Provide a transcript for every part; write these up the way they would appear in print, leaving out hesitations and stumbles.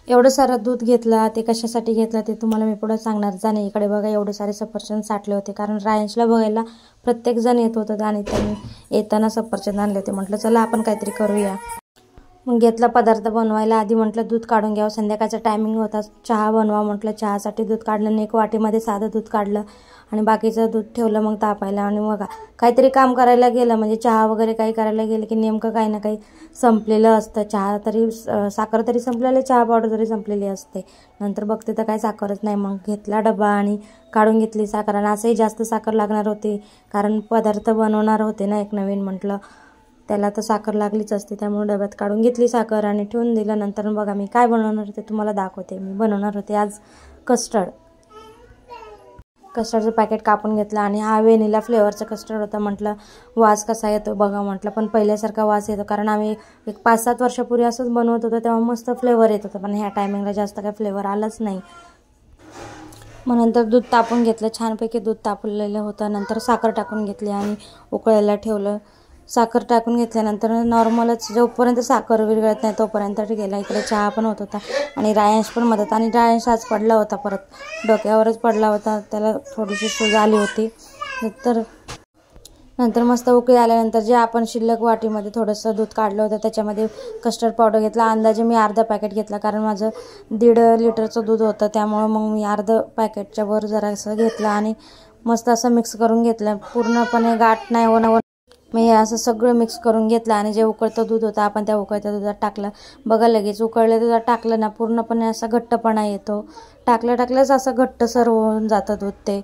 एवढं सारं दूध घेतला, ते कशासाठी घेतला ते तुम्हाला मी पुढे सांगणार. जाणे इकडे बघा एवढे सारे सफरचंद साठले होते, कारण रायांशला बघायला प्रत्येक जण येत होतं आणि त्यांनी येताना सफरचंद आणले होते. म्हटलं चला आपण काहीतरी करूया. मग घेतला पदार्थ बनवायला. आधी म्हटलं दूध काढून घ्यावं, संध्याकाळचा टायमिंग होता, चहा बनवा म्हटलं. चहासाठी दूध काढलं आणि एक वाटीमध्ये साधं दूध काढलं आणि बाकीचं दूध ठेवलं मग तापायला. आणि मग काहीतरी काम करायला गेलं म्हणजे चहा वगैरे काही करायला गेलं की नेमकं काही ना काही संपलेलं असतं. चहा तरी साखर तरी संपलेली, चहा पावडर तरी संपलेली असते. नंतर बघते तर काही साखरच नाही. मग घेतला डबा आणि काढून घेतली साखर. आणि असंही जास्त साखर लागणार होती कारण पदार्थ बनवणार होते ना एक नवीन, म्हटलं त्याला तर साखर लागलीच असते. त्यामुळे डब्यात काढून घेतली साखर आणि ठेवून दिलं. नंतर बघा मी काय बनवणार होते तुम्हाला दाखवते. मी बनवणार होते आज कस्टर्डचं पॅकेट कापून घेतलं आणि हा व्हॅनिला फ्लेवरचा कस्टर्ड होता. म्हटलं वास कसा येतो बघा म्हटलं, पण पहिल्यासारखा वास येतो कारण आम्ही एक 5-7 वर्षापूर्वी असंच बनवत होतो तेव्हा मस्त फ्लेवर येत होता, पण ह्या टायमिंगला जास्त काही फ्लेवर आलाच नाही. मग नंतर दूध तापून घेतलं, छानपैकी दूध तापलेलं होतं. नंतर साखर टाकून घेतली आणि उकळायला ठेवलं. साखर टाकून घेतल्यानंतर नॉर्मलच जोपर्यंत साखर विरघळत नाही तोपर्यंत गेला. इकडे चहा पण होत होता आणि रायांश पण मदत. आणि रायांश आज पडला होता, परत डोक्यावरच पडला होता, त्याला थोडीशी सूज आली होती. नंतर मस्त उकळी आल्यानंतर जे आपण शिल्लक वाटीमध्ये थोडंसं दूध काढलं होतं त्याच्यामध्ये कस्टर्ड पावडर घेतला. अंदाजे मी अर्धा पॅकेट घेतला कारण माझं 1.5 लिटरचं दूध होतं, त्यामुळं मग मी अर्धा पॅकेटच्या वर जरासं घेतलं आणि मस्त असं मिक्स करून घेतलं. पूर्णपणे गाठ नाही होणं, मी असं सगळं मिक्स करून घेतलं. आणि जे उकळतं दूध होतं आपण त्या उकळत्या दुधात टाकलं. बघा लगेच उकळल्या दुधात टाकलं ना पूर्णपणे असा घट्टपणा येतो. टाकल्याच असं घट्टसर होऊन जातं दूध ते.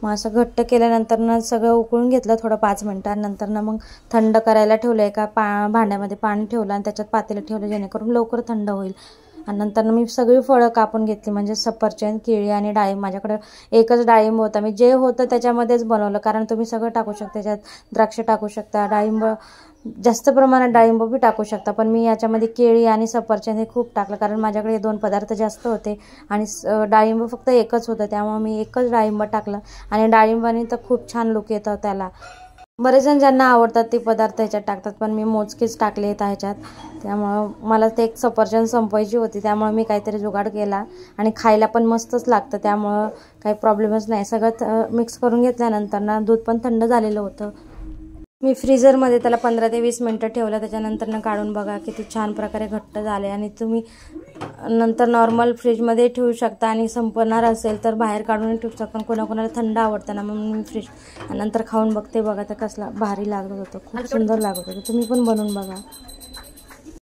मग असं घट्ट केल्यानंतर ना सगळं उकळून घेतलं थोडं 5 मिनिटांनंतर ना मग थंड करायला ठेवलं. एका भांड्यामध्ये पाणी ठेवलं आणि त्याच्यात पातेलं ठेवलं जेणेकरून लवकर थंड होईल. आणि नंतर मी सगळी फळं कापून घेतली म्हणजे सफरचंद, केळी आणि डाळिंब. माझ्याकडे एकच डाळिंब होता, मी जे होतं त्याच्यामध्येच बनवलं कारण तुम्ही सगळं टाकू शकता. त्याच्यात द्राक्ष टाकू शकता, डाळिंब जास्त प्रमाणात डाळिंब बी टाकू शकता, पण मी याच्यामध्ये केळी आणि सफरचंद हे खूप टाकलं कारण माझ्याकडे हे 2 पदार्थ जास्त होते आणि डाळिंब फक्त एकच होतं, त्यामुळे मी एकच डाळिंब टाकलं. आणि डाळिंबाने तर खूप छान लुक येतं त्याला. बरेच जण ज्यांना आवडतात ते पदार्थ ह्याच्यात टाकतात, पण मी मोजकेच टाकले आहेत ह्याच्यात. त्यामुळं मला ते एक सफरचंद संपवायची होती, त्यामुळे मी काहीतरी जुगाड केला. आणि खायला पण मस्तच लागतं, त्यामुळं काही प्रॉब्लेमच नाही. सगळं मिक्स करून घेतल्यानंतर ना दूध पण थंड झालेलं होतं. मी फ्रीझरमध्ये त्याला 15 ते 20 मिनटं ठेवलं. त्याच्यानंतर काढून बघा किती छान प्रकारे घट्ट झाले. आणि तुम्ही नंतर नॉर्मल फ्रीजमध्ये ठेवू शकता आणि संपणार असेल तर बाहेर काढून ठेवू शकता, पण कोणाकोणाला थंड आवडतं ना, म्हणून मी फ्रीज नंतर खाऊन बघते. बघा तर कसला भारी लागत होतं, खूप सुंदर लागत होतं. तुम्ही पण बनवून बघा.